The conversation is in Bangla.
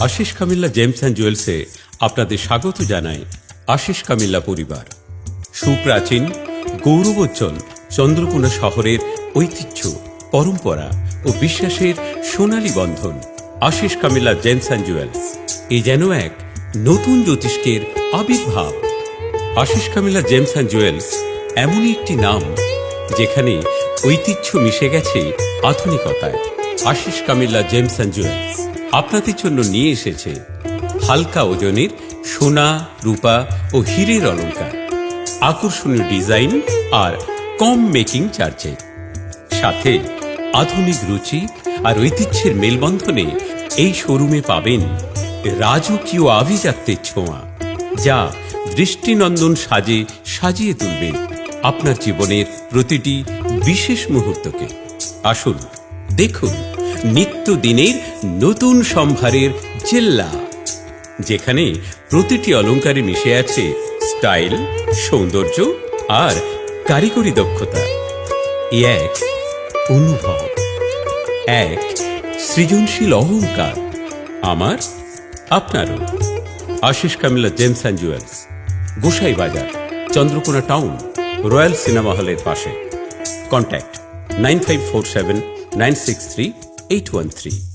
আশিস কামিল্লা জেমস অ্যান্ড জুয়েলসে আপনাদের স্বাগত জানায় আশিস কামিল্লা পরিবার। সুপ্রাচীন গৌরবোজ্জ্বল চন্দ্রকোনা শহরের ঐতিহ্য, পরম্পরা ও বিশ্বাসের সোনালী বন্ধন আশিস কামিল্লা জেমস অ্যান্ড জুয়েলস। এ যেন এক নতুন জ্যোতিষ্কের আবির্ভাব। আশিস কামিল্লা জেমস অ্যান্ড জুয়েলস এমনই একটি নাম যেখানে ঐতিহ্য মিশে গেছে আধুনিকতায়। আশিস কামিল্লা জেমস অ্যান্ড জুয়েলস আপনাদের জন্য নিয়ে এসেছে হালকা ওজনের সোনা, রূপা ও হীরের অলংকার, আকর্ষণীয় ডিজাইন আর কম মেকিং চার্জে, সাথে আধুনিক রুচি আর ঐতিহ্যের মেলবন্ধনে এই শোরুমে পাবেন রাজকীয় আভিজাত্যের ছোঁয়া, যা দৃষ্টিনন্দন সাজে সাজিয়ে তুলবে আপনার জীবনের প্রতিটি বিশেষ মুহূর্তকে। আসুন দেখুন নিত্যদিনের নতুন সম্ভারের জেল্লা, যেখানে প্রতিটি অলংকারে মিশে আছে স্টাইল, সৌন্দর্য আর কারিগরি দক্ষতা। এক অনুভব, এক সৃজনশীল অহংকার, আমার আপনারও। আশিস কামিল্লা জেমস অ্যান্ড জুয়েলস, গোসাই বাজার, চন্দ্রকোনা টাউন, রয়্যাল সিনেমা হলের পাশে। কন্ট্যাক্ট 9547963813।